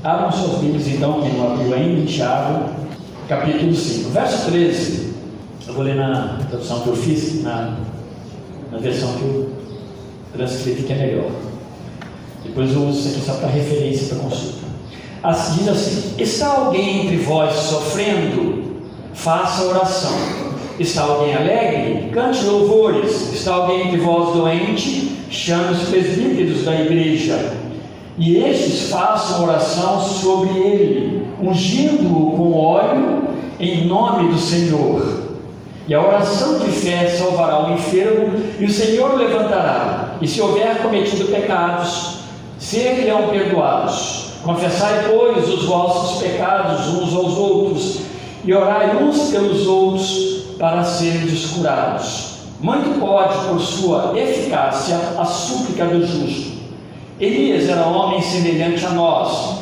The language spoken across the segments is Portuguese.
Abram suas Bíblias então, quem não abriu ainda, em Tiago, capítulo 5. Verso 13, eu vou ler na tradução que eu fiz, na versão que eu transcrevi, que é melhor. Depois eu uso isso aqui só para referência, para consulta. Diz assim: está alguém entre vós sofrendo? Faça oração. Está alguém alegre? Cante louvores. Está alguém entre vós doente? Chame os presbíteros da igreja, e estes façam oração sobre ele, ungindo-o com óleo em nome do Senhor. E a oração de fé salvará o enfermo, e o Senhor o levantará. E se houver cometido pecados, ser-lhe-ão perdoados. Confessai, pois, os vossos pecados uns aos outros, e orai uns pelos outros, para serdes curados. Muito pode, por sua eficácia, a súplica do justo. Elias era homem semelhante a nós,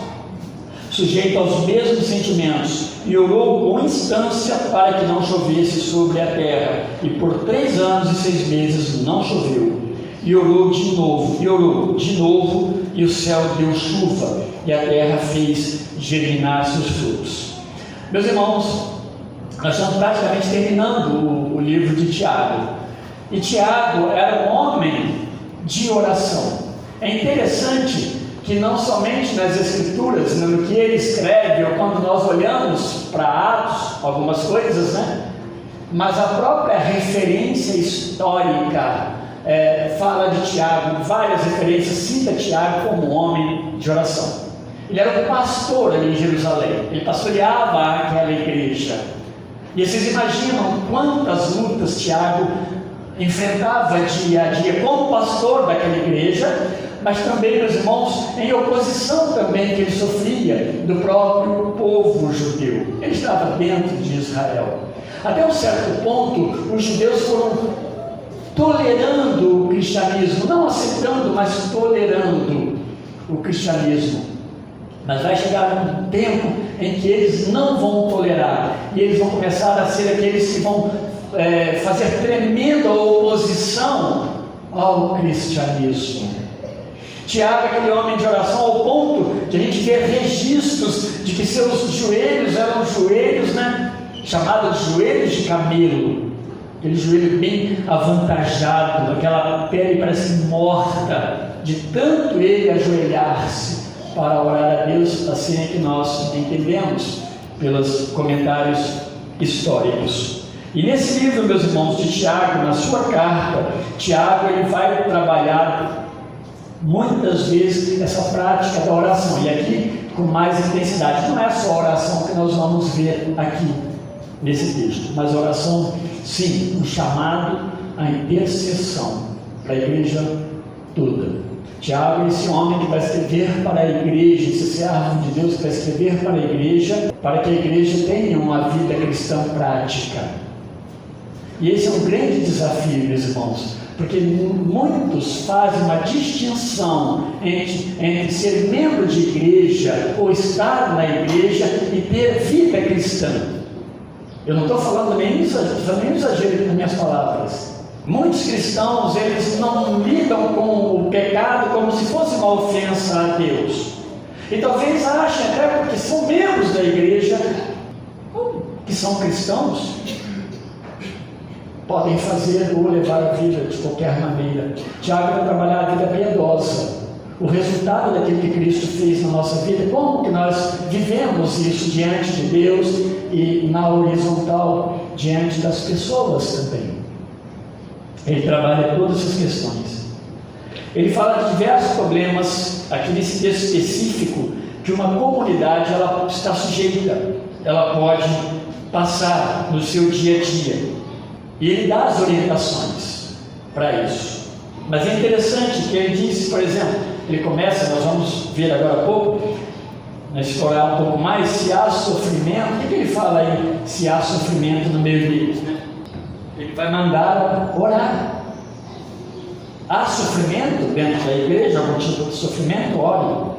sujeito aos mesmos sentimentos, e orou com instância para que não chovesse sobre a terra. E por 3 anos e 6 meses não choveu. E orou de novo, e o céu deu chuva, e a terra fez germinar seus frutos. Meus irmãos, nós estamos praticamente terminando o livro de Tiago. E Tiago era um homem de oração. É interessante que não somente nas Escrituras, no que ele escreve, ou quando nós olhamos para Atos, algumas coisas, mas a própria referência histórica fala de Tiago, várias referências, cita Tiago como um homem de oração. Ele era um pastor ali em Jerusalém, ele pastoreava aquela igreja. E vocês imaginam quantas lutas Tiago enfrentava dia a dia como pastor daquela igreja, mas também, meus irmãos, em oposição também que ele sofria do próprio povo judeu. Ele estava dentro de Israel. Até um certo ponto, os judeus foram tolerando o cristianismo, não aceitando, mas tolerando o cristianismo. Mas vai chegar um tempo em que eles não vão tolerar, e eles vão começar a ser aqueles que vão fazer tremenda oposição ao cristianismo. Tiago, aquele homem de oração, ao ponto de a gente ver registros de que seus joelhos eram joelhos, chamados de joelhos de camelo, aquele joelho bem avantajado, aquela pele parece morta, de tanto ele ajoelhar-se para orar a Deus, assim é que nós entendemos pelos comentários históricos. E nesse livro, meus irmãos, de Tiago, na sua carta, Tiago ele vai trabalhar muitas vezes essa prática da oração, e aqui com mais intensidade. Não é só a oração que nós vamos ver aqui nesse texto, mas a oração, sim, um chamado à intercessão para a igreja toda. Tiago é esse homem que vai escrever para a igreja, esse servo de Deus que vai escrever para a igreja, para que a igreja tenha uma vida cristã prática. E esse é um grande desafio, meus irmãos, porque muitos fazem uma distinção entre ser membro de igreja ou estar na igreja e ter vida cristã. Eu não estou falando nem exagero nas minhas palavras. Muitos cristãos, eles não lidam com o pecado como se fosse uma ofensa a Deus. E talvez achem, até porque são membros da igreja, que são cristãos, podem fazer ou levar a vida de qualquer maneira. Tiago vai trabalhar a vida piedosa, o resultado daquilo que Cristo fez na nossa vida, como que nós vivemos isso diante de Deus e na horizontal diante das pessoas também. Ele trabalha todas essas questões. Ele fala de diversos problemas aqui nesse texto específico que uma comunidade ela está sujeita, ela pode passar no seu dia a dia. E ele dá as orientações para isso. Mas é interessante que ele diz, por exemplo, ele começa, nós vamos ver agora há pouco, explorar um pouco mais, se há sofrimento. O que ele fala aí, se há sofrimento no meio deles, Ele vai mandar orar. Há sofrimento dentro da igreja, algum tipo de sofrimento, ore.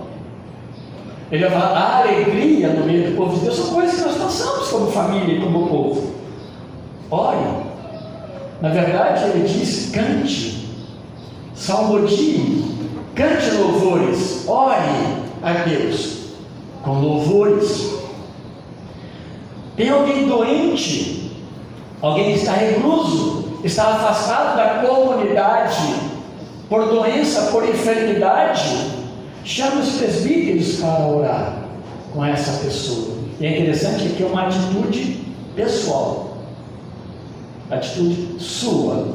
Ele vai falar, há alegria no meio do povo de Deus, são coisas que nós passamos como família e como povo. Ore. Na verdade, ele diz, cante, salmodie, cante louvores, ore a Deus. com louvores. Tem alguém doente, alguém está recluso, está afastado da comunidade por doença, por enfermidade, chama os presbíteros para orar com essa pessoa. E é interessante que é uma atitude pessoal, atitude sua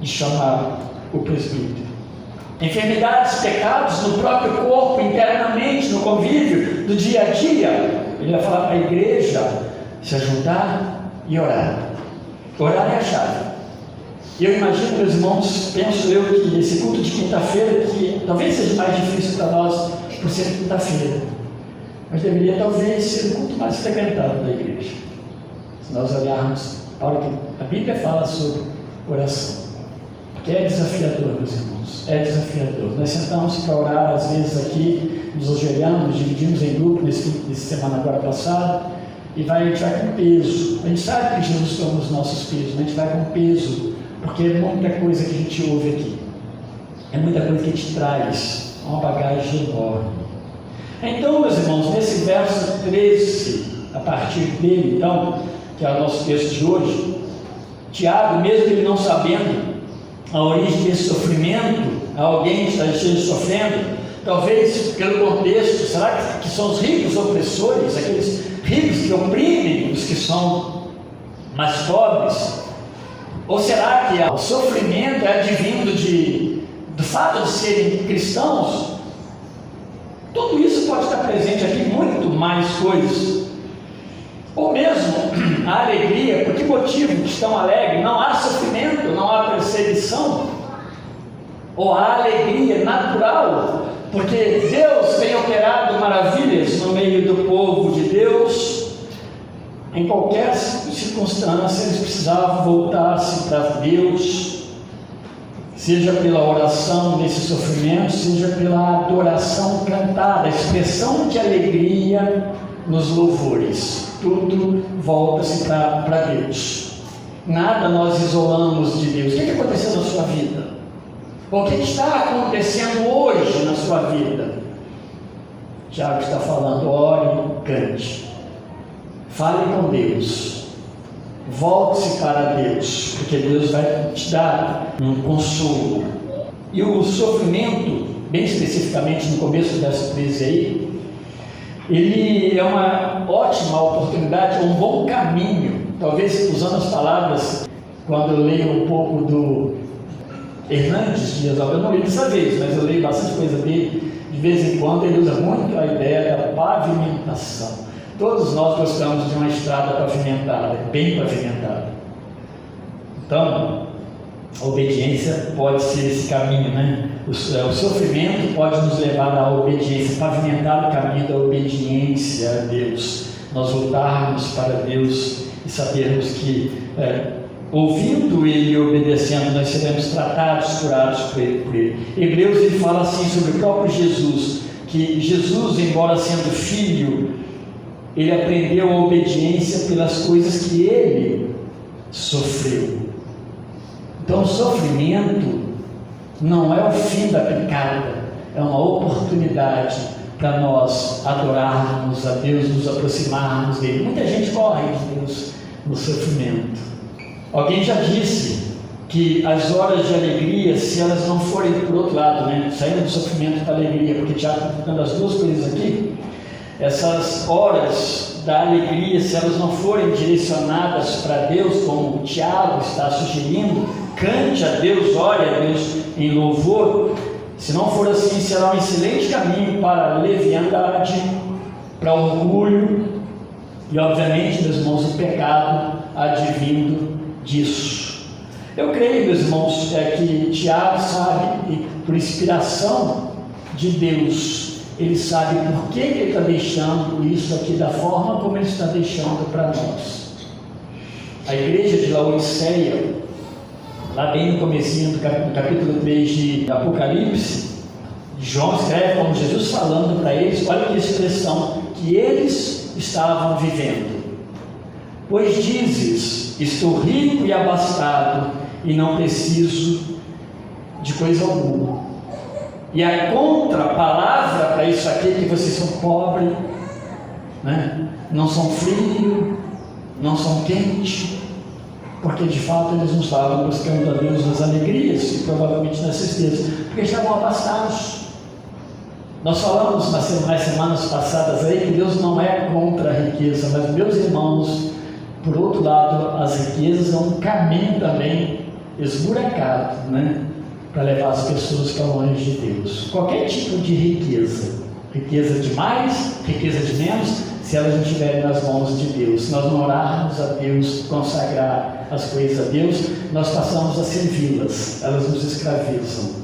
de chamar o presbítero. Enfermidades, pecados no próprio corpo, internamente, no convívio do dia a dia, ele vai falar para a igreja se ajuntar e orar. Orar é a chave. E eu imagino, meus irmãos, penso eu que esse culto de quinta-feira, que talvez seja mais difícil para nós por ser quinta-feira, mas deveria talvez ser o culto mais frequentado da igreja. Se nós olharmos a hora que a Bíblia fala sobre oração, que é desafiador, meus irmãos, é desafiador. Nós sentamos para orar, às vezes aqui, nos ajoelhamos, dividimos em grupo nessa semana agora passada, e a gente vai com peso. A gente sabe que Jesus toma os nossos pesos, mas a gente vai com peso, porque é muita coisa que a gente ouve aqui, é muita coisa que a gente traz, uma bagagem enorme. Então, meus irmãos, nesse verso 13, a partir dele, então, que é o nosso texto de hoje, Tiago, mesmo ele não sabendo a origem desse sofrimento, alguém está sofrendo, talvez pelo contexto, será que são os ricos opressores, aqueles ricos que oprimem os que são mais pobres? Ou será que o sofrimento é advindo do fato de serem cristãos? Tudo isso pode estar presente aqui, muito mais coisas. Ou mesmo a alegria, por que motivo estão alegres? Não há sofrimento, não há perseguição. Ou há alegria natural, porque Deus tem operado maravilhas no meio do povo de Deus. Em qualquer circunstância, eles precisavam voltar-se para Deus, seja pela oração nesse sofrimento, seja pela adoração cantada, a expressão de alegria nos louvores. Tudo volta-se para Deus. Nada nós isolamos de Deus. O que aconteceu na sua vida? O que está acontecendo hoje na sua vida? Tiago está falando, ore, cante. Fale com Deus, volte-se para Deus, porque Deus vai te dar um consolo. E o sofrimento, bem especificamente no começo do verso 13 aí, ele é uma ótima oportunidade, um bom caminho. Talvez usando as palavras, quando eu leio um pouco do Hernandes Dias Lopes, eu não li dessa vez, mas eu leio bastante coisa dele, de vez em quando ele usa muito a ideia da pavimentação. Todos nós gostamos de uma estrada pavimentada, bem pavimentada. Então, a obediência pode ser esse caminho, né? O sofrimento pode nos levar à obediência, pavimentar o caminho da obediência a Deus. Nós voltarmos para Deus e sabermos que, ouvindo Ele e obedecendo, nós seremos tratados, curados por Ele. Hebreus, ele fala assim sobre o próprio Jesus, que Jesus, embora sendo filho, ele aprendeu a obediência pelas coisas que ele sofreu. Então o sofrimento não é o fim da picada, é uma oportunidade para nós adorarmos a Deus, nos aproximarmos dele. Muita gente corre de Deus no sofrimento. Alguém já disse que as horas de alegria, se elas não forem por outro lado, né, saindo do sofrimento para a alegria, porque Tiago está tocando as duas coisas aqui, essas horas da alegria, se elas não forem direcionadas para Deus, como o Tiago está sugerindo, cante a Deus, ore a Deus em louvor. Se não for assim, será um excelente caminho para a leviandade, para o orgulho e, obviamente, meus irmãos, o pecado advindo disso. Eu creio, meus irmãos, que Tiago sabe, e por inspiração de Deus, ele sabe por que ele está deixando isso aqui da forma como ele está deixando para nós. A igreja de Laodiceia, lá bem no comecinho do capítulo 3 de Apocalipse, João escreve como Jesus falando para eles, olha que expressão que eles estavam vivendo. Pois dizes, estou rico e abastado e não preciso de coisa alguma. E a contrapalavra para isso aqui é que vocês são pobres né? Não são frio, não são quente, porque de fato eles não estavam buscando a Deus nas alegrias e provavelmente nas tristezas, porque estavam abastados. Nós falamos nas semanas passadas aí que Deus não é contra a riqueza, mas, meus irmãos, por outro lado, as riquezas são um caminho também esburacado, né? Para levar as pessoas para longe de Deus. Qualquer tipo de riqueza, riqueza de mais, riqueza de menos, se elas não estiverem nas mãos de Deus, se nós não orarmos a Deus, consagrar as coisas a Deus, nós passamos a servi-las, elas nos escravizam.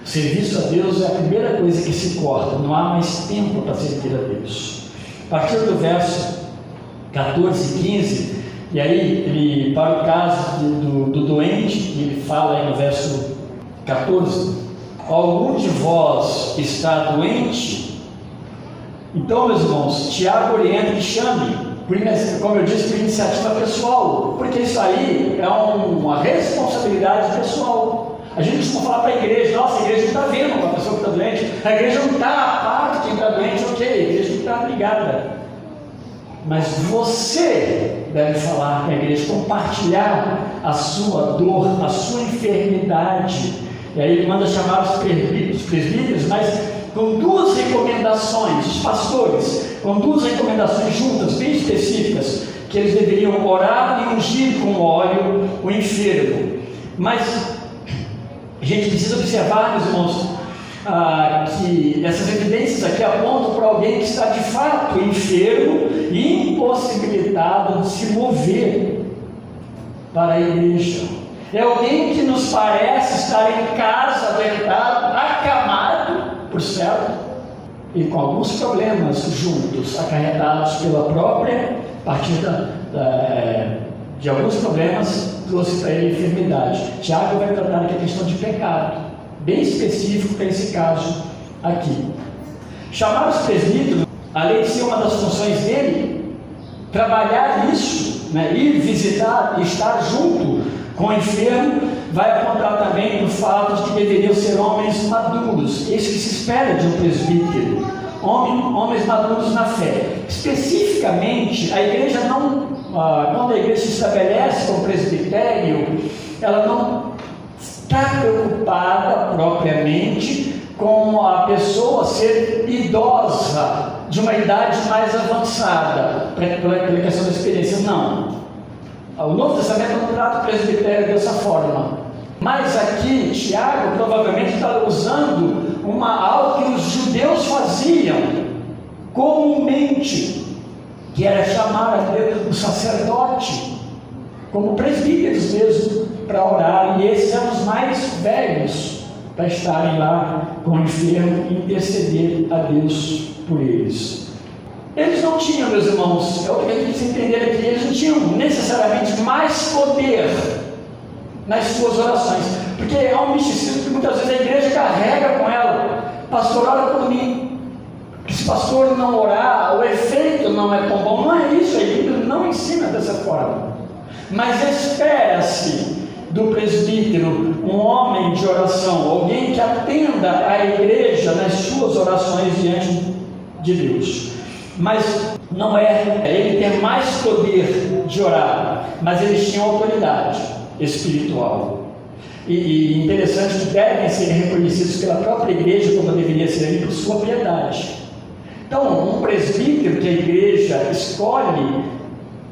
O serviço a Deus é a primeira coisa que se corta, não há mais tempo para servir a Deus. A partir do verso 14 e 15, e aí, ele, para o caso do doente, ele fala aí no verso 14: algum de vós está doente? Então, meus irmãos, Tiago orienta que chame, como eu disse, por iniciativa pessoal, porque isso aí é uma responsabilidade pessoal. A gente costuma falar para a igreja: nossa, a igreja não está vendo uma pessoa que está doente, a igreja não está a par de quem está doente, ok, a igreja não está ligada. Mas você deve falar com a igreja, compartilhar a sua dor, a sua enfermidade. E aí ele manda chamar os presbíteros, mas com duas recomendações, os pastores, com duas recomendações juntas, bem específicas, que eles deveriam orar e ungir com óleo o enfermo. Mas a gente precisa observar, meus irmãos, que essas evidências aqui apontam para alguém que está de fato enfermo e impossibilitado de se mover para a igreja. É alguém que nos parece estar em casa, deitado, acamado, por certo, e com alguns problemas juntos, acarretados pela própria partida de alguns problemas, trouxe para ele enfermidade. Tiago vai tratar aqui a questão de pecado, bem específico para esse caso aqui. Chamar os presbíteros, além de ser uma das funções dele, trabalhar isso, né, ir visitar e estar junto com o enfermo, vai apontar também no fato de que deveriam ser homens maduros, isso que se espera de um presbítero, homens maduros na fé. Especificamente, a igreja não, quando a igreja se estabelece com o presbitério, ela não está preocupada propriamente com a pessoa ser idosa, de uma idade mais avançada, pela questão da experiência. Não. O Novo Testamento não trata o presbitério dessa forma. Mas aqui, Tiago provavelmente está usando algo que os judeus faziam comumente, que era chamar o sacerdote, como presbíteros mesmo, para orar, e esses eram os mais velhos, para estarem lá com o enfermo e interceder a Deus por eles. Eles não tinham, meus irmãos, é o que a gente precisa entender aqui, eles não tinham necessariamente mais poder nas suas orações, porque é um misticismo que muitas vezes a igreja carrega com ela. Pastor, ora por mim. Se o pastor não orar, o efeito não é tão bom. Não é isso, a Bíblia não ensina dessa forma. Mas espera-se do presbítero um homem de oração, alguém que atenda a igreja nas suas orações diante de Deus. Mas não é ele ter mais poder de orar, mas eles tinham autoridade espiritual. E interessante que devem ser reconhecidos pela própria igreja, como deveria ser ali, por sua piedade. Então, um presbítero que a igreja escolhe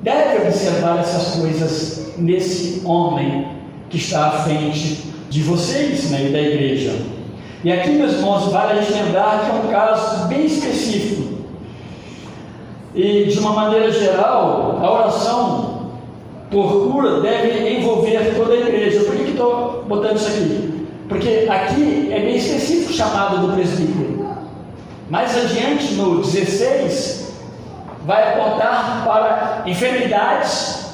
deve observar essas coisas nesse homem que está à frente de vocês, né, e da igreja. E aqui, meus irmãos, vale a gente lembrar que é um caso bem específico. E, de uma maneira geral, a oração por cura deve envolver toda a igreja. Por que estou botando isso aqui? Porque aqui é bem específico o chamado do presbítero. Mais adiante, no 16, vai apontar para enfermidades,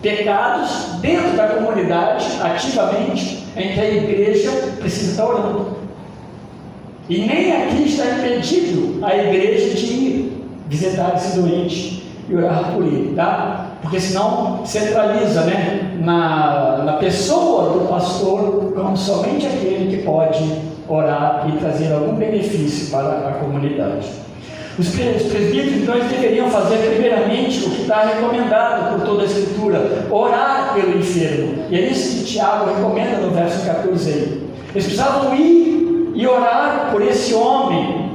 pecados dentro da comunidade, ativamente, em que a igreja precisa estar orando. E nem aqui está impedido a igreja de ir visitar esse doente e orar por ele, tá? Porque senão centraliza, né, na pessoa do pastor como somente aquele que pode orar e trazer algum benefício para a comunidade. Os presbíteros, então, eles deveriam fazer primeiramente o que está recomendado por toda a Escritura: orar pelo enfermo. E é isso que Tiago recomenda no verso 14 aí. Eles precisavam ir e orar por esse homem,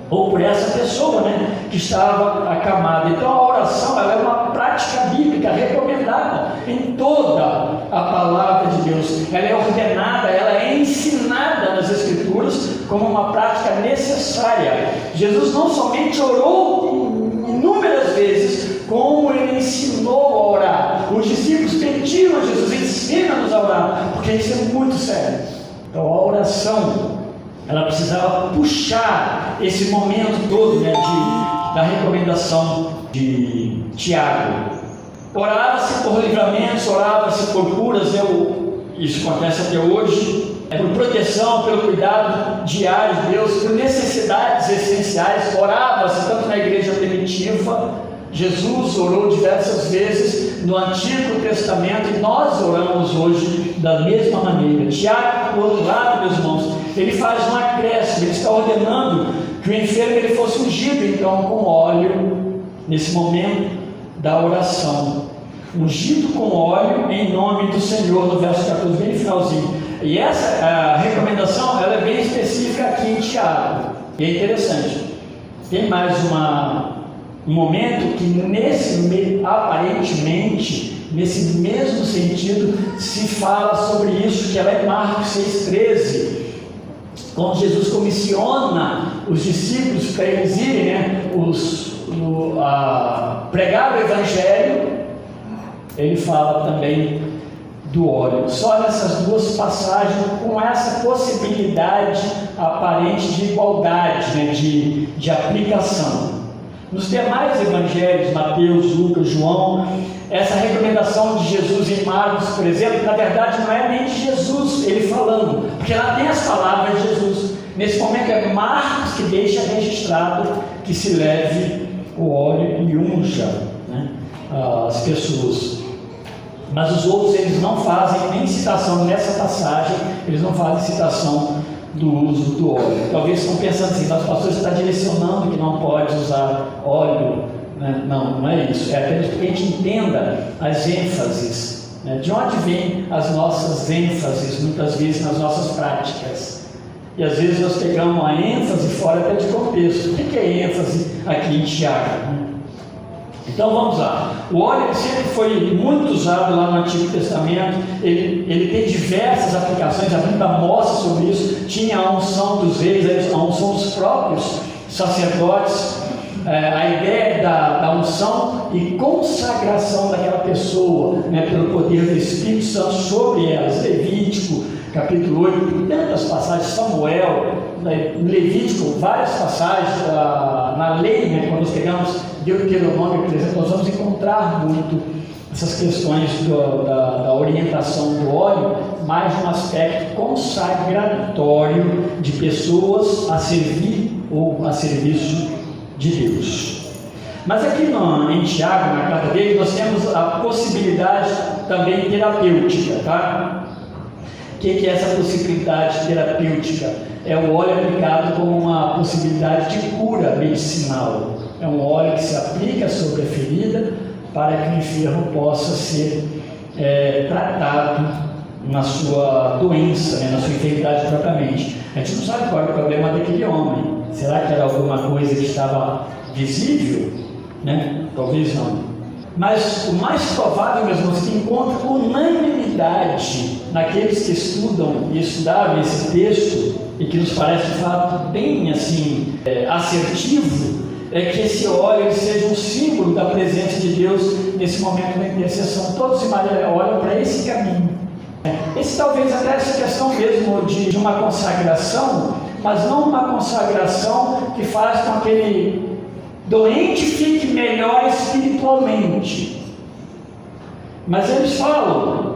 ou por essa pessoa, né, que estava acamada. Então a oração, ela é uma prática bíblica recomendada em toda a palavra de Deus. Ela é ordenada, ela é ensinada nas Escrituras como uma prática necessária. Jesus não somente orou inúmeras vezes, como ele ensinou a orar. Os discípulos pediram a Jesus: ensina-nos a orar, porque isso é muito sério. Então a oração, ela precisava puxar esse momento todo, né, da recomendação de Tiago. Orava-se por livramentos, orava-se por curas, isso acontece até hoje, por proteção, pelo cuidado diário de Deus, por necessidades essenciais. Orava-se tanto na igreja primitiva. Jesus orou diversas vezes no Antigo Testamento, e nós oramos hoje da mesma maneira. Tiago, por outro lado, meus irmãos, ele faz um acréscimo. Ele está ordenando que o enfermo ele fosse ungido, então, com óleo, nesse momento da oração. Ungido com óleo em nome do Senhor, no verso 14, bem no finalzinho. E essa recomendação, ela é bem específica aqui em Tiago. E é interessante. Tem mais um momento que aparentemente, nesse mesmo sentido, se fala sobre isso, que é em Marcos 6,13, quando Jesus comissiona os discípulos para eles irem, né, pregar o Evangelho. Ele fala também do óleo. Só nessas duas passagens, com essa possibilidade aparente de igualdade, né, de aplicação. Nos demais evangelhos, Mateus, Lucas, João, essa recomendação de Jesus em Marcos, por exemplo, na verdade não é nem de Jesus ele falando, porque lá tem as palavras de Jesus. Nesse momento é Marcos que deixa registrado que se leve o óleo e unja, né, as pessoas. Mas os outros, eles não fazem nem citação nessa passagem, eles não fazem citação do uso do óleo. Talvez estão pensando assim: mas o pastor está direcionando que não pode usar óleo, né? Não é isso. É apenas para que a gente entenda as ênfases, né? De onde vêm as nossas ênfases, muitas vezes nas nossas práticas. E às vezes nós pegamos a ênfase fora até de contexto. O que é ênfase aqui em Tiago? Então vamos lá. O óleo sempre foi muito usado lá no Antigo Testamento. Ele tem diversas aplicações. A Bíblia mostra sobre isso. Tinha a unção dos reis, a unção dos próprios sacerdotes, a ideia da unção e consagração daquela pessoa, né, pelo poder do Espírito Santo sobre elas. Levítico capítulo 8, tantas passagens. Samuel, né, Levítico, várias passagens. Na lei, né, quando nós pegamos Deuteronômio, por exemplo, nós vamos encontrar muito essas questões da orientação do óleo, mais um aspecto consagratório de pessoas a servir ou a serviço de Deus. Mas aqui em Tiago, na carta dele, nós temos a possibilidade também terapêutica, tá? O que é essa possibilidade terapêutica? É o óleo aplicado como uma possibilidade de cura medicinal. É um óleo que se aplica sobre a ferida para que o enfermo possa ser tratado na sua doença, né, na sua enfermidade propriamente. A gente não sabe qual é o problema daquele homem. Será que era alguma coisa que estava visível? Né? Talvez não. Mas o mais provável, meus irmãos, que encontra unanimidade naqueles que estudam e estudaram esse texto, e que nos parece de fato bem assim, assertivo, é que esse óleo seja um símbolo da presença de Deus nesse momento da intercessão. Todos olham para esse caminho. Esse talvez até essa questão mesmo de uma consagração, mas não uma consagração que faz com que aquele doente fique melhor espiritualmente. Mas eles falam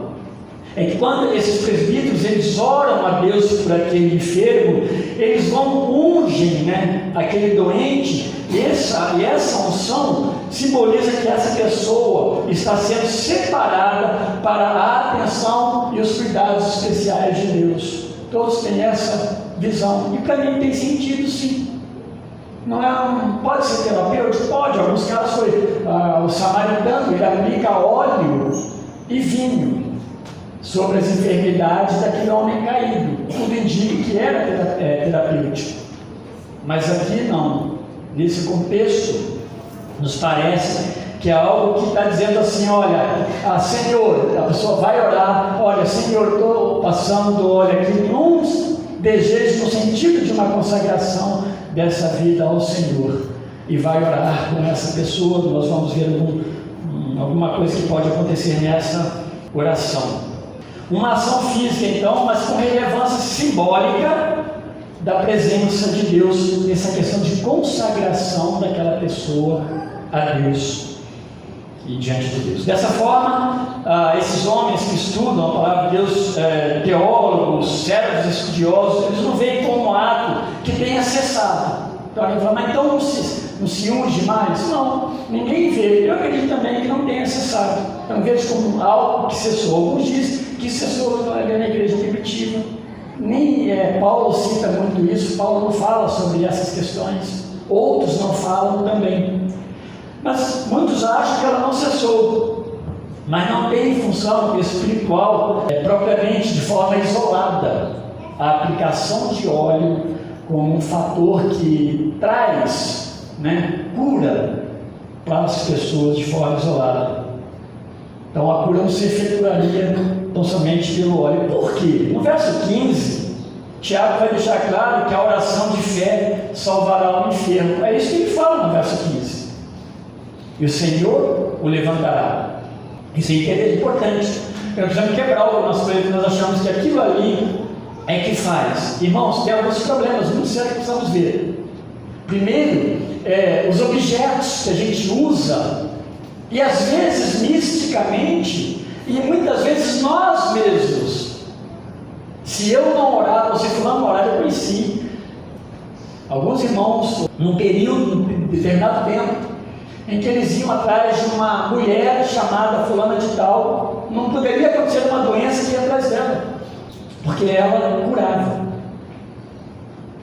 que quando esses presbíteros eles oram a Deus por aquele enfermo, eles ungem, né, aquele doente, e essa unção simboliza que essa pessoa está sendo separada para a atenção e os cuidados especiais de Deus. Todos têm essa visão, e para mim tem sentido sim. Não pode ser terapêutico? Pode. Em alguns casos foi o samaritano, ele aplica óleo e vinho sobre as enfermidades daquele homem caído. Tudo indica que era terapêutico. Mas aqui não. Nesse contexto, nos parece que é algo que está dizendo assim: olha, Senhor, a pessoa vai orar, olha, Senhor, estou passando, olha, aqui num desejo no sentido de uma consagração dessa vida ao Senhor, e vai orar com essa pessoa. Nós vamos ver alguma coisa que pode acontecer nessa oração. Uma ação física, então, mas com relevância simbólica da presença de Deus, nessa questão de consagração daquela pessoa a Deus e diante de Deus. Dessa forma, esses homens que estudam a palavra de Deus, teólogos, servos estudiosos, eles não veem como um ato que tenha cessado. Então alguém fala: mas então não se unge mais? Não, ninguém vê. Eu acredito também que não tenha cessado. Eu não vejo como algo que cessou. Alguns dizem que cessou na igreja primitiva. Nem Paulo cita muito isso. Paulo não fala sobre essas questões. Outros não falam também. Mas muitos acham que ela não cessou, mas não tem função espiritual propriamente, de forma isolada. A aplicação de óleo como um fator que traz, cura para as pessoas de forma isolada. Então a cura não se efetuaria tão somente pelo óleo. Por quê? No verso 15, Tiago vai deixar claro que a oração de fé salvará o enfermo. É isso que ele fala no verso 15. E o Senhor o levantará. Isso é importante. Nós precisamos quebrar algumas coisas que nós achamos que aquilo ali é que faz. Irmãos, tem alguns problemas muito sérios que precisamos ver. Primeiro, os objetos que a gente usa, e às vezes misticamente, e muitas vezes nós mesmos. Se eu não orar, você fulano orar, eu conheci alguns irmãos num período, num determinado tempo, em que eles iam atrás de uma mulher chamada fulana de tal. Não poderia acontecer uma doença que ia atrás dela, porque ela curava.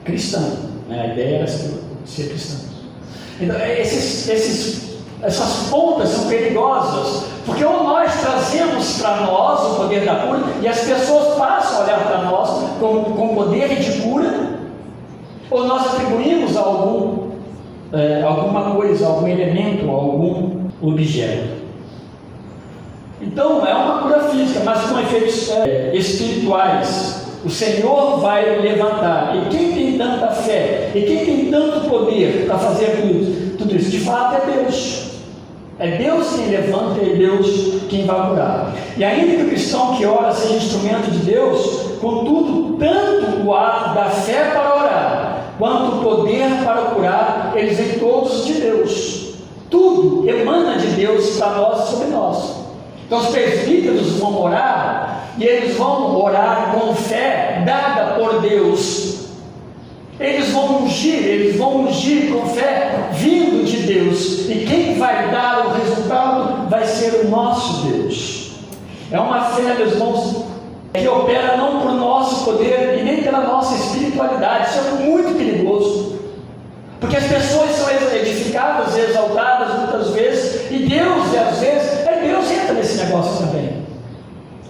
Cristã, a ideia era ser cristã. Então essas pontas são perigosas, porque ou nós trazemos para nós o poder da cura, e as pessoas passam a olhar para nós com poder de cura, ou nós atribuímos a alguma coisa, algum elemento, algum objeto. Então é uma cura física, mas com efeitos espirituais. O Senhor vai levantar. E quem tem tanta fé, e quem tem tanto poder para fazer tudo isso? De fato é Deus. É Deus quem levanta, é Deus quem vai curar. E ainda que o cristão que ora seja instrumento de Deus, contudo, tanto o ato da fé para orar, quanto o poder para curar, eles vêm todos de Deus. Tudo emana de Deus para nós e sobre nós. Então os presbíteros vão orar, e eles vão orar com fé dada por Deus. Eles vão ungir com fé vindo de Deus. E quem vai dar o resultado vai ser o nosso Deus. É uma fé, meus irmãos, que opera não por nosso poder e nem pela nossa espiritualidade. Isso é muito perigoso, porque as pessoas são edificadas e exaltadas muitas vezes, e Deus, às vezes, Deus entra nesse negócio também.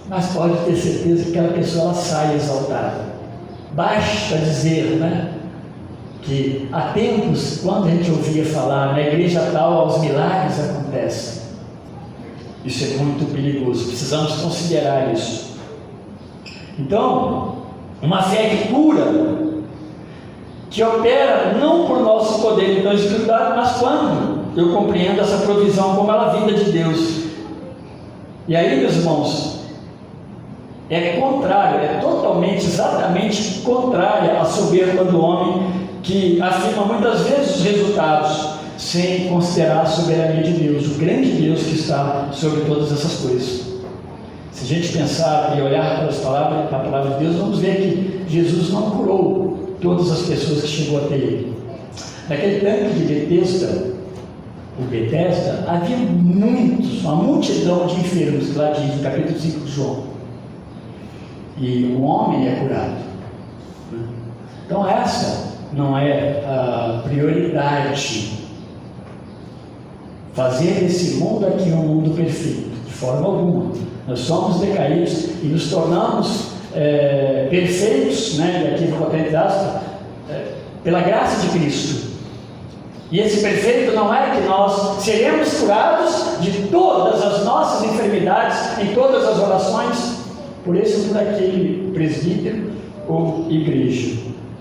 Mas pode ter certeza que aquela pessoa ela sai exaltada. Basta dizer, que há tempos, quando a gente ouvia falar na igreja tal, os milagres acontecem. Isso é muito perigoso, precisamos considerar isso. Então, uma fé que cura, que opera não por nosso poder então espiritual, mas quando eu compreendo essa provisão como ela vinda de Deus. E aí, meus irmãos, é contrário, é totalmente, exatamente contrária à soberba do homem, que afirma muitas vezes os resultados sem considerar a soberania de Deus, o grande Deus que está sobre todas essas coisas. Se a gente pensar e olhar para a palavra de Deus, vamos ver que Jesus não curou todas as pessoas que chegou até ele. Naquele tanque de Betesda, havia uma multidão de enfermos, que lá diz no capítulo 5 de João. E um homem é curado. Então essa não é a prioridade. Fazer desse mundo aqui um mundo perfeito, de forma alguma. Nós somos decaídos e nos tornamos perfeitos, né, aqui no potente aspas, pela graça de Cristo. E esse perfeito não é que nós seremos curados de todas as nossas enfermidades, em todas as orações, por esse ou por aquele presbítero ou igreja.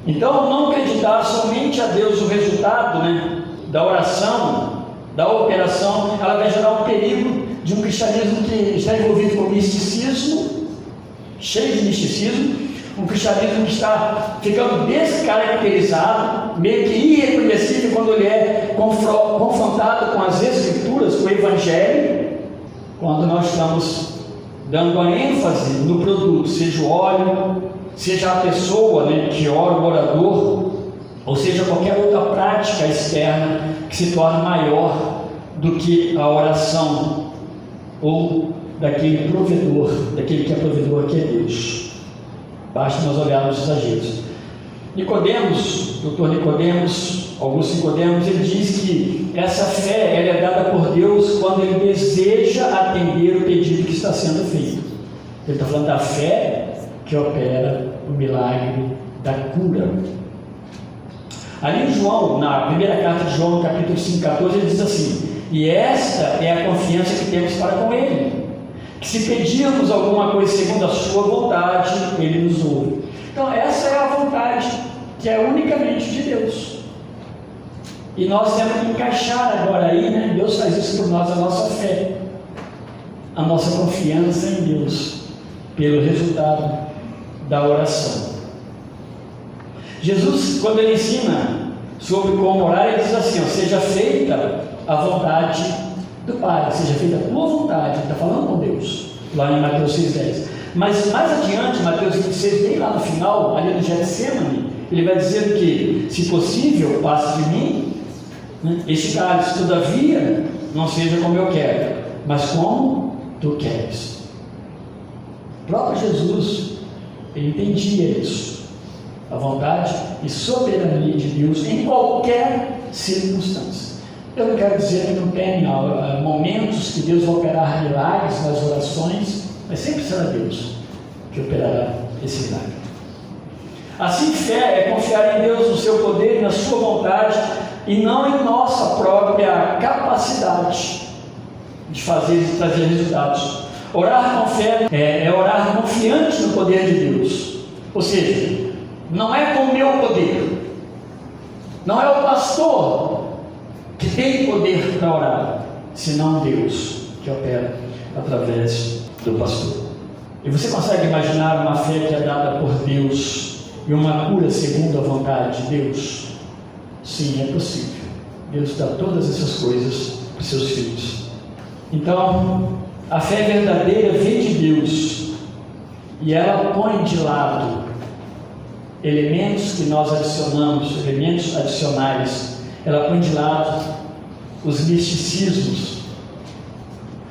Então, não acreditar somente a Deus o resultado, né, da oração, da operação, ela vai gerar um perigo de um cristianismo que está envolvido com misticismo, cheio de misticismo, um cristianismo que está ficando descaracterizado, meio que irreconhecível quando ele é confrontado com as Escrituras, com o Evangelho, quando nós estamos dando a ênfase no produto, seja o óleo, seja a pessoa, né, que ora, o orador, ou seja qualquer outra prática externa que se torne maior do que a oração ou daquele provedor, daquele que é provedor, que é Deus. Basta nós olharmos os exageros. Nicodemos, doutor Nicodemos, Augusto Nicodemos, ele diz que essa fé ela é dada por Deus quando ele deseja atender o pedido que está sendo feito. Ele está falando da fé que opera o milagre da cura. Ali em João, na primeira carta de João, no capítulo 5, 14, ele diz assim: e esta é a confiança que temos para com Ele, que se pedirmos alguma coisa segundo a sua vontade, Ele nos ouve. Então essa é a vontade que é unicamente de Deus, e nós temos que encaixar agora aí, né? Deus faz isso por nós, a nossa fé, a nossa confiança em Deus, pelo resultado da oração. Jesus, quando ele ensina sobre como orar, ele diz assim: ó, seja feita a vontade do Pai, seja feita a tua vontade. Ele está falando com Deus, lá em Mateus 6,10. Mas mais adiante, Mateus 26, bem lá no final, ali no Getsemane, ele vai dizer que, se possível, passe de mim, né, este cálice, todavia, não seja como eu quero, mas como tu queres. O próprio Jesus, ele entendia isso, a vontade e soberania de Deus em qualquer circunstância. Eu não quero dizer que não tem momentos que Deus vai operar milagres nas orações, mas sempre será Deus que operará esse milagre. Assim, fé é confiar em Deus, no seu poder e na sua vontade, e não em nossa própria capacidade de fazer e trazer resultados. Orar com fé é orar confiante no poder de Deus, ou seja, não é com o meu poder, não é o pastor que tem poder para orar, senão Deus que opera através do pastor. E você consegue imaginar uma fé que é dada por Deus e uma cura segundo a vontade de Deus? Sim, é possível. Deus dá todas essas coisas para os seus filhos. Então, a fé verdadeira vem de Deus e ela põe de lado elementos que nós adicionamos, elementos adicionais. Ela põe de lado os misticismos.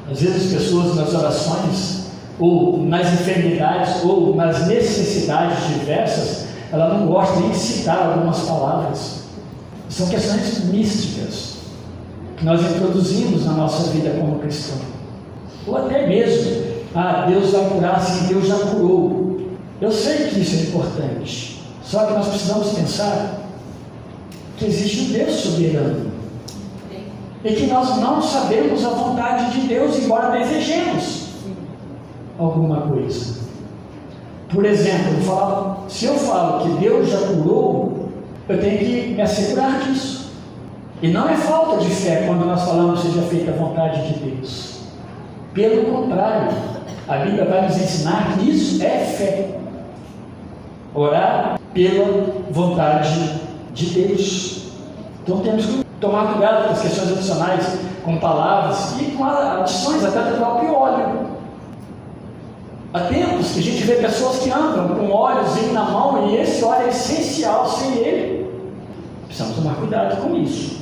Às vezes as pessoas nas orações, ou nas enfermidades, ou nas necessidades diversas, ela não gosta nem de citar algumas palavras. São questões místicas que nós introduzimos na nossa vida como cristão. Ou até mesmo, Deus vai curar, sim, Deus já curou. Eu sei que isso é importante, só que nós precisamos pensar que existe um Deus soberano e que nós não sabemos a vontade de Deus, embora desejemos alguma coisa. Por exemplo, se eu falo que Deus já curou, eu tenho que me assegurar disso. E não é falta de fé quando nós falamos seja feita a vontade de Deus. Pelo contrário, a Bíblia vai nos ensinar que isso é fé. Orar pela vontade de Deus. Então temos que tomar cuidado com as questões adicionais, com palavras e com adições até do próprio óleo. Há tempos que a gente vê pessoas que andam com óleozinho na mão e esse óleo é essencial. Sem ele, precisamos tomar cuidado com isso.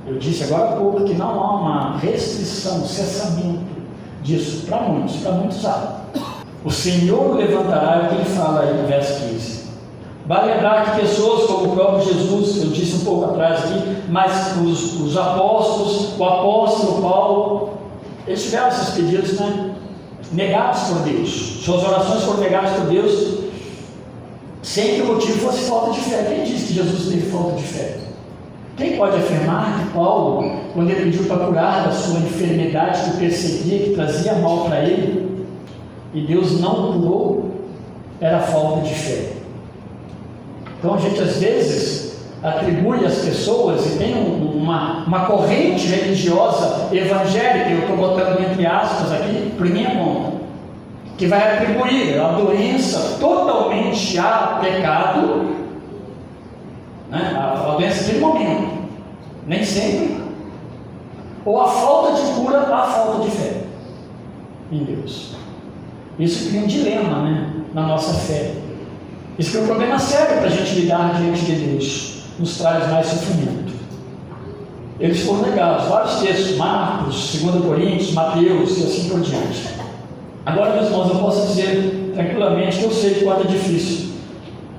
Eu disse agora há pouco que não há uma restrição, cessamento disso para muitos há. O Senhor o levantará, é o que ele fala aí no verso 15. Vale lembrar que pessoas como o próprio Jesus, eu disse um pouco atrás aqui, mas os apóstolos, o apóstolo Paulo, eles tiveram esses pedidos, né? Negados por Deus. Suas orações foram negadas por Deus, sem que o motivo fosse falta de fé. Quem disse que Jesus teve falta de fé? Quem pode afirmar que Paulo, quando ele pediu para curar da sua enfermidade que o perseguia, que trazia mal para ele, e Deus não o curou, era falta de fé? Então a gente às vezes atribui às pessoas, e tem uma corrente religiosa evangélica, eu estou botando entre aspas aqui, por minha conta, que vai atribuir a doença totalmente a pecado, né? A doença daquele momento, nem sempre, ou a falta de cura à falta de fé em Deus. Isso cria um dilema, né, na nossa fé. Isso cria um problema sério para a gente lidar diante de Deus, nos traz mais sofrimento. Eles foram negados, vários textos, Marcos, 2 Coríntios, Mateus e assim por diante. Agora, meus irmãos, eu posso dizer tranquilamente que eu sei que quanto é difícil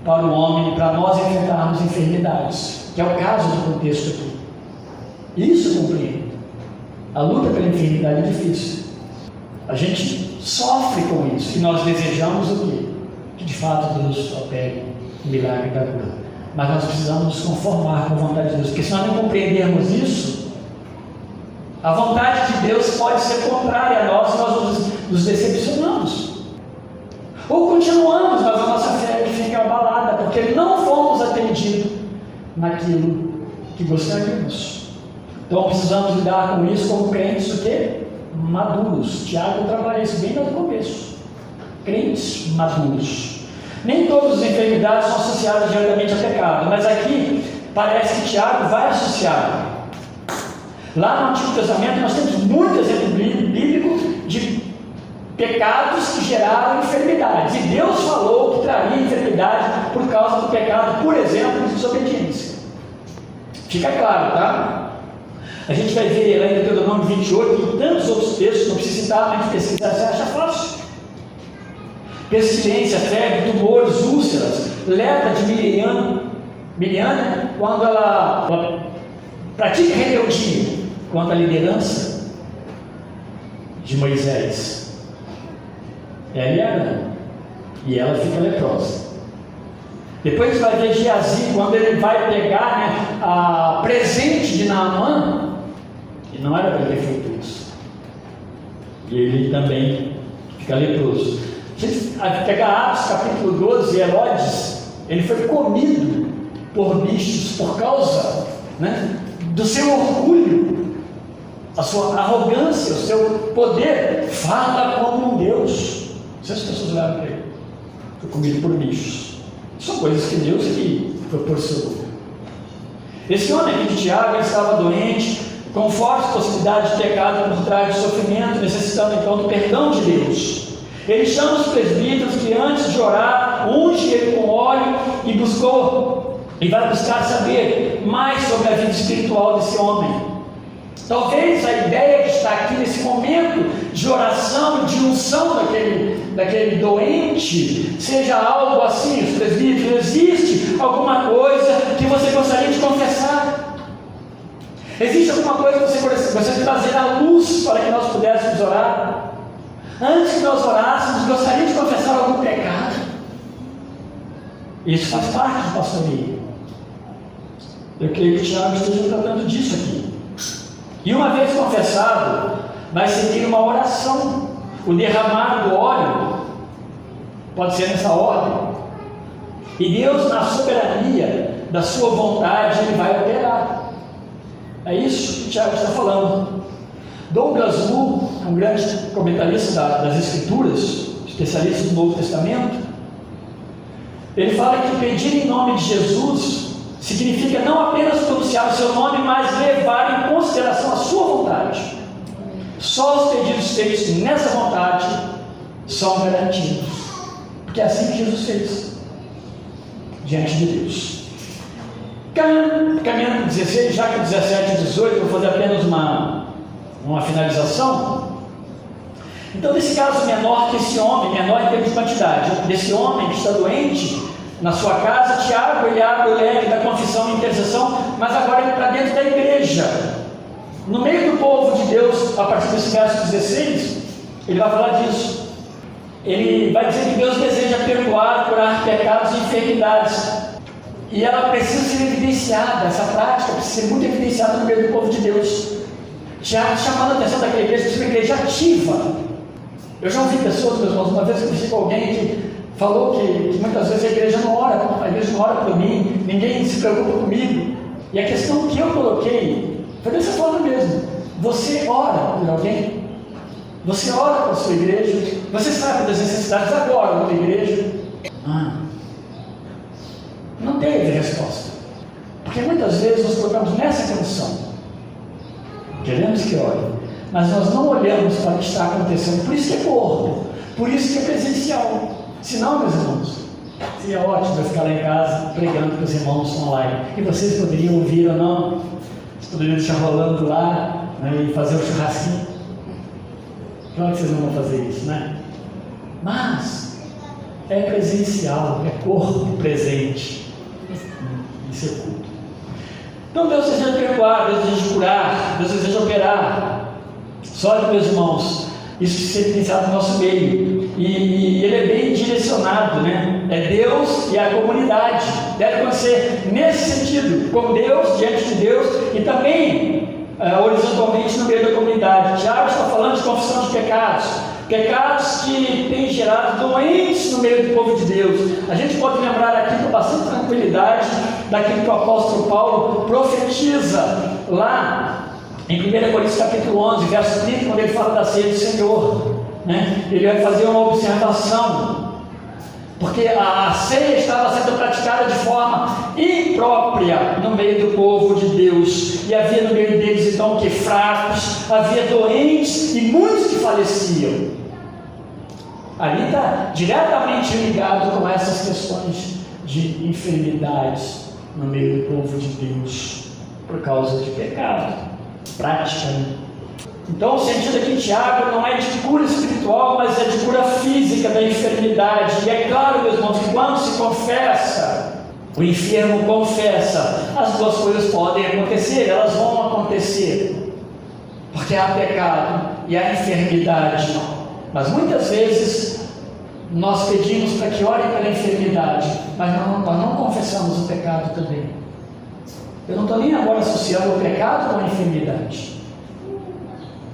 para o homem, para nós enfrentarmos enfermidades, que é o caso do contexto aqui. Isso eu compreendo. A luta pela enfermidade é difícil. A gente sofre com isso e nós desejamos o quê? Que de fato Deus opere o milagre da cura. Mas nós precisamos nos conformar com a vontade de Deus, porque se nós não compreendermos isso, a vontade de Deus pode ser contrária a nós e nós nos decepcionamos. Ou continuamos, mas a nossa fé fica abalada, porque não fomos atendidos naquilo que gostaríamos. Então precisamos lidar com isso como crentes o quê? Maduros. Tiago trabalha isso bem no começo. Crentes maduros. Nem todas as enfermidades são associadas diretamente a pecado, mas aqui parece que Tiago vai associar. Lá no Antigo Testamento nós temos muito exemplo bíblico de pecados que geraram enfermidades, e Deus falou que traria enfermidade por causa do pecado, por exemplo, de desobediência. Fica claro, tá? A gente vai ver lá em Deuteronômio 28 e tantos outros textos, não precisa citar, mas de pesquisar, você acha fácil. Pestilência, febre, tumores, úlceras, lepra de Miriam, quando ela pratica rebeldia contra a liderança de Moisés. Ela e Arão, e ela fica leprosa. Depois você vai ver Geazi, quando ele vai pegar, né, a presente de Naamã, e não era para ele ter feito isso, e ele também fica leproso. Se pegar Atos capítulo 12, Herodes, ele foi comido por bichos por causa, né, do seu orgulho, a sua arrogância, o seu poder. Fala como um Deus. Não sei se as pessoas olharam para ele. Foi comido por bichos. São coisas que Deus que proporcionou. Esse homem aqui de Tiago, ele estava doente, com forte possibilidade de pecado por trás de sofrimento, necessitando então do perdão de Deus. Ele chama os presbíteros que antes de orar, unge ele com óleo e vai buscar saber mais sobre a vida espiritual desse homem. Talvez a ideia que está aqui nesse momento de oração, de unção daquele doente, seja algo assim: os presbíteros, existe alguma coisa que você gostaria de confessar? Existe alguma coisa que você gostaria de trazer à luz para que nós pudéssemos orar? Antes que nós orássemos, gostaria de confessar algum pecado? Isso faz parte do pastoreio. Eu creio que o Tiago esteja tratando disso aqui. E uma vez confessado, vai seguir uma oração. O derramar do óleo pode ser nessa ordem. E Deus, na soberania da sua vontade, Ele vai operar. É isso que o Tiago está falando. Douglas Moo, um grande comentarista das Escrituras, especialista do Novo Testamento, ele fala que pedir em nome de Jesus significa não apenas pronunciar o seu nome, mas levar em consideração a sua vontade. Só os pedidos feitos nessa vontade são garantidos, porque é assim que Jesus fez diante de Deus. Caminhando para o 16, já que o 17 e 18 eu vou fazer apenas uma finalização. Então, nesse caso menor que esse homem, menor em termos de quantidade, desse homem que está doente, na sua casa. Tiago, ele abre o leque da confissão e intercessão, mas agora ele está dentro da igreja, no meio do povo de Deus. A partir desse verso 16, ele vai falar disso. Ele vai dizer que Deus deseja perdoar, curar pecados e enfermidades, e ela precisa ser evidenciada, essa prática precisa ser muito evidenciada no meio do povo de Deus. Tiago chamando a atenção daquela igreja, que é uma igreja ativa. Eu já ouvi pessoas, meus irmãos, uma vez eu conheci com alguém que falou que muitas vezes a igreja não ora por mim, ninguém se preocupa comigo. E a questão que eu coloquei foi dessa forma mesmo: você ora por alguém? Você ora por sua igreja? Você sabe das necessidades agora da igreja? Não teve resposta, porque muitas vezes nós colocamos nessa condição, queremos que ore, mas nós não olhamos para o que está acontecendo. Por isso que é corpo, por isso que é presencial. Senão, meus irmãos, seria ótimo eu ficar lá em casa pregando para os irmãos online, e vocês poderiam ouvir ou não, vocês poderiam deixar rolando lá, né, e fazer um churrasquinho. Claro que vocês não vão fazer isso, né? Mas é presencial, é corpo presente. Isso é culto. Então Deus deseja perdoar, Deus deseja curar, Deus deseja operar. Só de, meus irmãos, isso ser evidenciado no nosso meio. E ele é bem direcionado, né? É Deus e a comunidade. Deve acontecer nesse sentido, com Deus, diante de Deus, e também horizontalmente no meio da comunidade. Tiago está falando de confissão de pecados, pecados que têm gerado doentes no meio do povo de Deus. A gente pode lembrar aqui com bastante tranquilidade daquilo que o apóstolo Paulo profetiza lá em 1 Coríntios capítulo 11, verso 30, quando ele fala da ceia do Senhor, né? Ele vai fazer uma observação, porque a ceia estava sendo praticada de forma imprópria no meio do povo de Deus, e havia no meio deles então que fracos, havia doentes e muitos que faleciam. Ali está diretamente ligado com essas questões de enfermidades no meio do povo de Deus, por causa de pecado, prática, né? Então o sentido aqui de Tiago não é de cura espiritual, mas é de cura física da enfermidade. E é claro, meus irmãos, que quando se confessa, o enfermo confessa, as duas coisas podem acontecer, elas vão acontecer, porque há pecado e há enfermidade. Mas muitas vezes nós pedimos para que orem pela enfermidade, mas nós não confessamos o pecado também. Eu não estou nem agora associando o pecado com a enfermidade,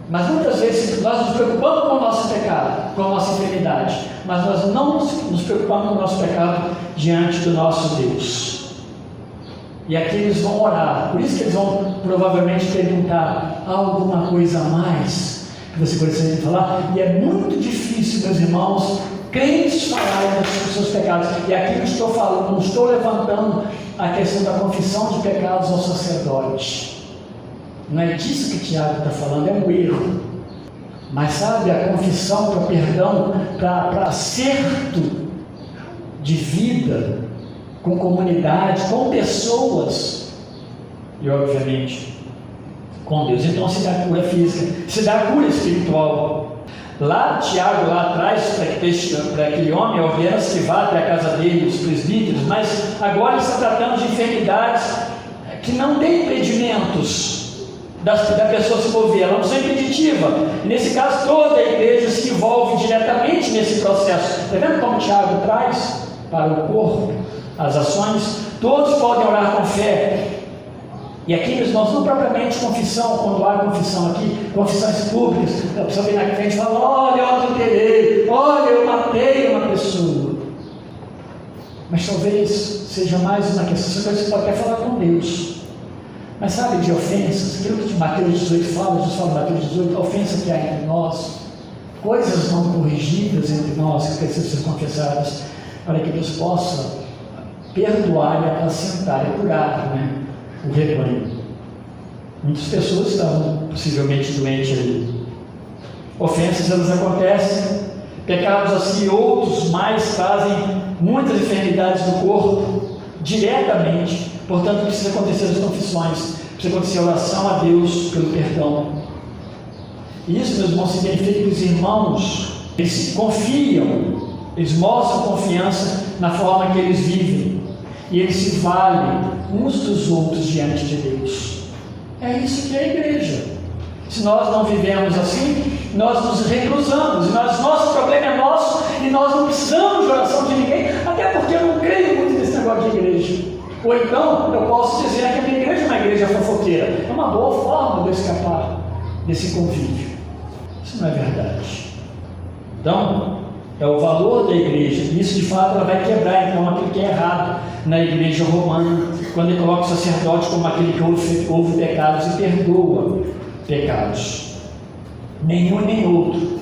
mas muitas vezes nós nos preocupamos com o nosso pecado, com a nossa enfermidade, mas nós não nos preocupamos com o nosso pecado diante do nosso Deus. E aqui eles vão orar, por isso que eles vão provavelmente perguntar: há alguma coisa a mais que você gostaria de falar? E é muito difícil, meus irmãos, crentes falarem dos seus pecados. E aqui eu estou falando, não estou levantando a questão da confissão de pecados ao sacerdote. Não é disso que Tiago está falando, é um erro. Mas sabe, a confissão para perdão, para acerto de vida, com comunidade, com pessoas, e obviamente com Deus. Então se dá cura física, se dá cura espiritual. Lá, Tiago, lá atrás, para aquele homem, ordenas que vá até a casa dele, os presbíteros, mas agora está tratando de enfermidades que não têm impedimentos da pessoa se mover, ela não é impeditiva. E nesse caso, toda a igreja se envolve diretamente nesse processo. Está vendo como Tiago traz para o corpo as ações? Todos podem orar com fé. E aqui, meus irmãos, não propriamente confissão, quando há confissão aqui, confissões públicas, a pessoa vem na frente e fala: olha, eu adulterei, olha, eu matei uma pessoa. Mas talvez seja mais uma questão, você pode até falar com Deus. Mas sabe, de ofensas, aquilo que Mateus 18 fala, Jesus fala em Mateus 18, a ofensa que há entre nós, coisas não corrigidas entre nós, que precisam ser confessadas, para que Deus possa perdoar e apacentar e curar, né, o rebanho. Muitas pessoas estavam possivelmente doentes ali. Ofensas, elas acontecem, pecados assim, outros mais trazem muitas enfermidades do corpo diretamente. Portanto, precisa acontecer as confissões, precisa acontecer a oração a Deus pelo perdão. E isso, meus irmãos, significa que os irmãos, eles confiam Eles mostram confiança na forma que eles vivem. E eles se valem uns dos outros diante de Deus. É isso que é a igreja. Se nós não vivemos assim, nós nos reclusamos. Nosso problema é nosso e nós não precisamos de oração de ninguém, até porque eu não creio muito nesse negócio de igreja. Ou então, eu posso dizer que a minha igreja é uma igreja fofoqueira. É uma boa forma de eu escapar desse convívio. Isso não é verdade. Então, é o valor da igreja. Isso, de fato, ela vai quebrar, então, aquilo que é errado na igreja romana, quando ele coloca o sacerdote como aquele que ouve pecados e perdoa pecados. Nenhum nem outro.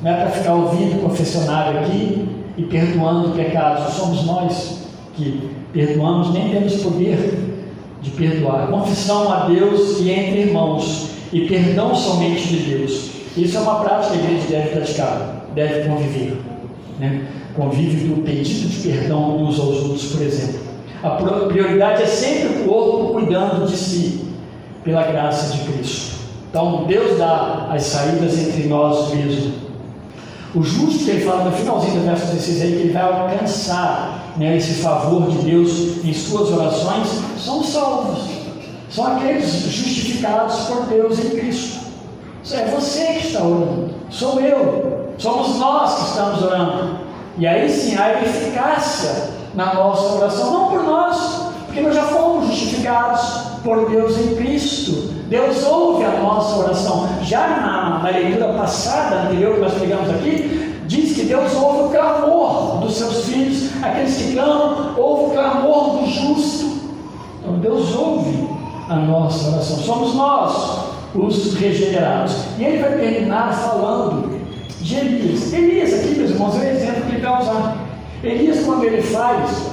Não é para ficar ouvindo o confessionário aqui e perdoando pecados. Somos nós que perdoamos, nem temos poder de perdoar. Confissão a Deus e entre irmãos, e perdão somente de Deus. Isso é uma prática que a igreja deve praticar, deve conviver, né? Convívio do pedido de perdão uns aos outros, por exemplo. A prioridade é sempre o corpo cuidando de si, pela graça de Cristo. Então, Deus dá as saídas entre nós mesmos. O justo, que ele fala no finalzinho do verso 16 aí, que ele vai alcançar, né, esse favor de Deus em suas orações, são salvos. São aqueles justificados por Deus em Cristo. É você que está orando, sou eu, somos nós que estamos orando. E aí sim, há eficácia na nossa oração, não por nós, porque nós já fomos justificados por Deus em Cristo. Deus ouve a nossa oração. Já na leitura passada, anterior que nós pegamos aqui, diz que Deus ouve o clamor dos seus filhos, aqueles que clamam, ouve o clamor do justo. Então Deus ouve a nossa oração, somos nós os regenerados. E ele vai terminar falando de Elias. Elias aqui, meus irmãos, é o exemplo que ele vai usar. Elias, quando ele faz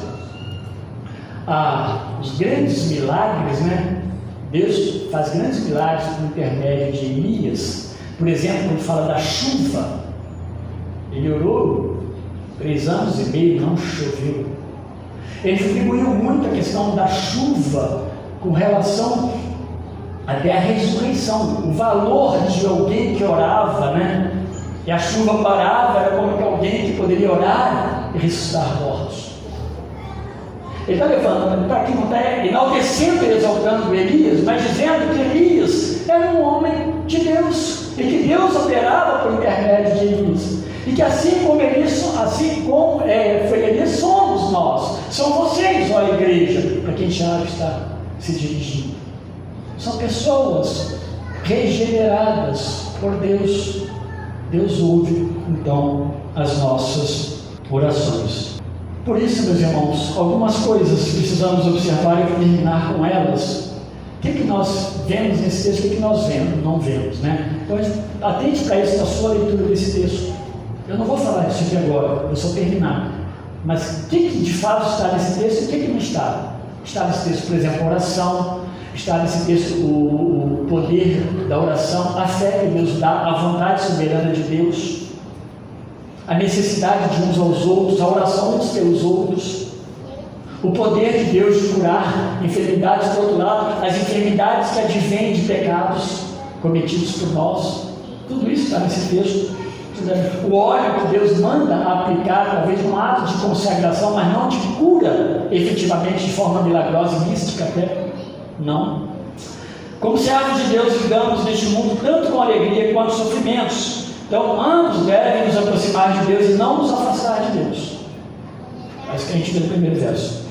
os grandes milagres, né? Deus faz grandes milagres por intermédio de Elias. Por exemplo, quando fala da chuva, ele orou 3 anos e meio, não choveu. Ele atribuiu muito a questão da chuva com relação até a ressurreição, o valor de alguém que orava, né? E a chuva parava, era como que alguém que poderia orar e ressuscitar mortos. Ele está levando para que não está enaltecendo e exaltando Elias, mas dizendo que Elias era um homem de Deus, e que Deus operava por intermédio de Elias, e que assim como foi Elias, somos nós, são vocês, ó igreja, para quem Tiago está se dirigindo. São pessoas regeneradas por Deus. Deus ouve, então, as nossas orações. Por isso, meus irmãos, algumas coisas precisamos observar e terminar com elas. O que nós vemos nesse texto? O que nós não vemos, né? Então, atente para isso na sua leitura desse texto. Eu não vou falar disso aqui agora, eu só terminar. Mas o que de fato está nesse texto e o que não está? Está nesse texto, por exemplo, a oração. Está nesse texto o poder da oração, a fé que Deus dá, a vontade soberana de Deus, a necessidade de uns aos outros, a oração uns pelos outros, o poder de Deus de curar enfermidades, por outro lado, as enfermidades que advêm de pecados cometidos por nós. Tudo isso está nesse texto. O óleo que Deus manda aplicar, talvez um ato de consagração, mas não de cura, efetivamente, de forma milagrosa e mística até. Não. Como servos de Deus, lidamos neste mundo tanto com alegria quanto sofrimentos. Então, ambos devem nos aproximar de Deus e não nos afastar de Deus. É isso que a gente vê no primeiro verso.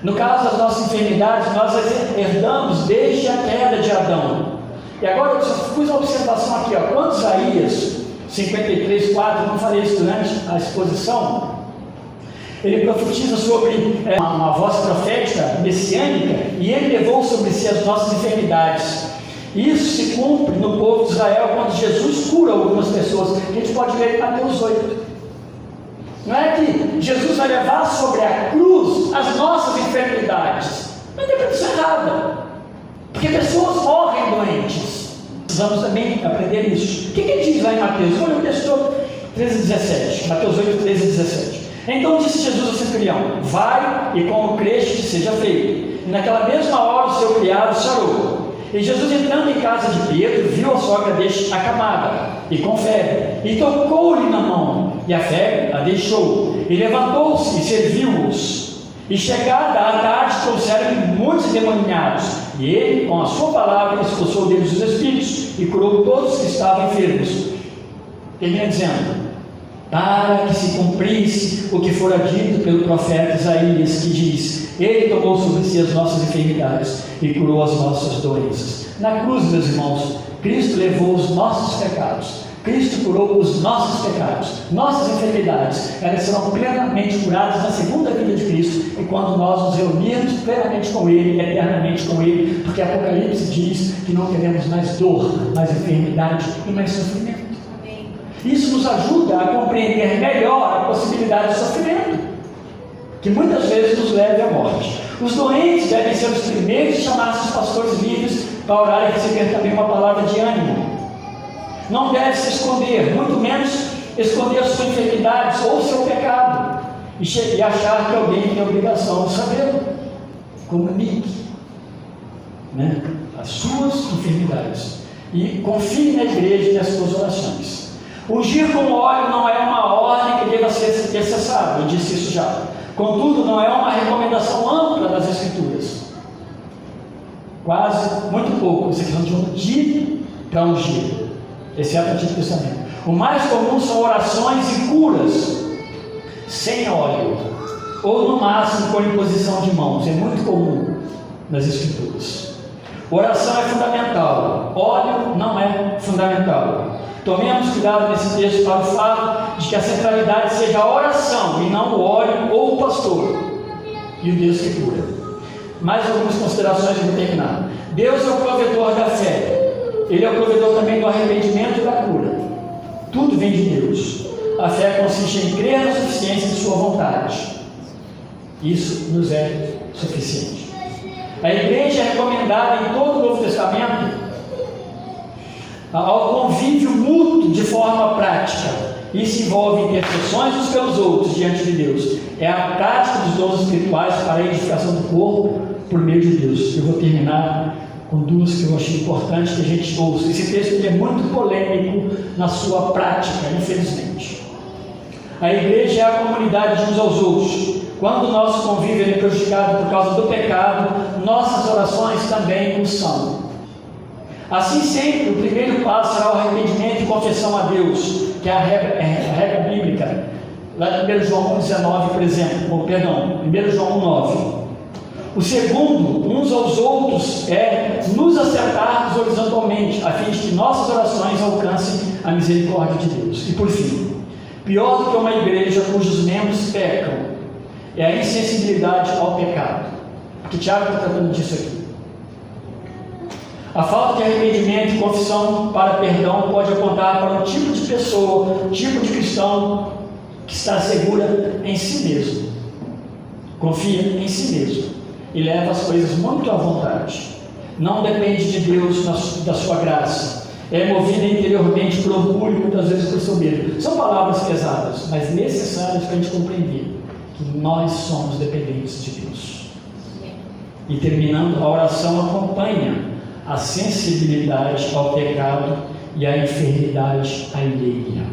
No caso das nossas enfermidades, nós as herdamos desde a queda de Adão. E agora eu fiz uma observação aqui, ó. Quando Isaías 53:4, não falei isso durante a exposição, ele profetiza sobre uma voz profética messiânica, e ele levou sobre si as nossas enfermidades. Isso se cumpre no povo de Israel quando Jesus cura algumas pessoas. A gente pode ler em Mateus 8. Não é que Jesus vai levar sobre a cruz as nossas enfermidades. Uma interpretação errada, porque pessoas morrem doentes. Precisamos também aprender isso. O que ele diz lá em Mateus? Olha o texto 13:17. Mateus 8, 13:17. Então disse Jesus ao centurião: vai e como creste seja feito. E naquela mesma hora o seu criado sarou. E Jesus, entrando em casa de Pedro, viu a sogra deste acamada e com febre, e tocou-lhe na mão, e a febre a deixou. E levantou-se e serviu-os. E chegada a tarde, trouxeram-lhe muitos endemoniados. E ele, com a sua palavra, expulsou deles os espíritos e curou todos que estavam enfermos. Termina dizendo: para que se cumprisse o que fora dito pelo profeta Isaías, que diz: ele tomou sobre si as nossas enfermidades e curou as nossas doenças. Na cruz, meus irmãos, Cristo levou os nossos pecados. Cristo curou os nossos pecados, nossas enfermidades. Elas serão plenamente curadas na segunda vinda de Cristo, e quando nós nos reunirmos plenamente com Ele, eternamente com Ele, porque Apocalipse diz que não queremos mais dor, mais enfermidade e mais sofrimento. Isso nos ajuda a compreender melhor a possibilidade de sofrimento, que muitas vezes nos leva à morte. Os doentes devem ser os primeiros a chamar seus pastores livres para orar e receber também uma palavra de ânimo. Não deve se esconder, muito menos esconder a sua enfermidade ou o seu pecado e achar que alguém tem a obrigação de sabê-lo. Comunique, as suas enfermidades e confie na igreja e nas suas orações. Ungir com óleo não é uma ordem que deva ser cessada, eu disse isso já. Contudo, não é uma recomendação ampla das Escrituras. Quase, muito pouco, essa questão de ungir para ungir, exceto o Antigo Testamento. O mais comum são orações e curas sem óleo, ou no máximo com imposição de mãos. É muito comum nas Escrituras. Oração é fundamental, óleo não é fundamental. Tomemos cuidado nesse texto para o fato de que a centralidade seja a oração e não o óleo ou o pastor e o Deus que cura. Mais algumas considerações e vou terminar. Deus é o provedor da fé. Ele é o provedor também do arrependimento e da cura. Tudo vem de Deus. A fé consiste em crer na suficiência de sua vontade. Isso nos é suficiente. A igreja é recomendada em todo o Novo Testamento ao convívio mútuo de forma prática. Isso envolve intercessões uns pelos outros diante de Deus. É a prática dos dons espirituais para a edificação do corpo por meio de Deus. Eu vou terminar com duas que eu achei importante que a gente ouça. Esse texto é muito polêmico na sua prática, infelizmente. A igreja é a comunidade de uns aos outros. Quando o nosso convívio é prejudicado por causa do pecado, nossas orações também o são. Assim sempre, o primeiro passo será o arrependimento e confissão a Deus, que é a regra bíblica. Lá em 1 João 1,19, por exemplo, 1 João 1,9. O segundo, uns aos outros, é nos acertarmos horizontalmente, a fim de que nossas orações alcancem a misericórdia de Deus. E por fim, pior do que uma igreja cujos membros pecam, é a insensibilidade ao pecado. Que Tiago está tratando disso aqui. A falta de arrependimento e confissão para perdão pode apontar para um tipo de pessoa, um tipo de cristão que está segura em si mesmo, confia em si mesmo e leva as coisas muito à vontade. Não depende de Deus, da sua graça. É movida interiormente por orgulho e muitas vezes por soberba. São palavras pesadas, mas necessárias para a gente compreender que nós somos dependentes de Deus. E terminando, a oração acompanha a sensibilidade ao pecado e à enfermidade alheia.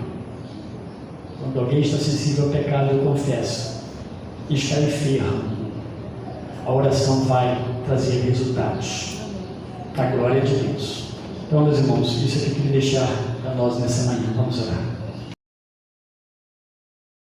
Quando alguém está sensível ao pecado e confessa e está enfermo, a oração vai trazer resultados para a glória de Deus. Então, meus irmãos, isso é o que eu queria deixar para nós nessa manhã. Vamos orar.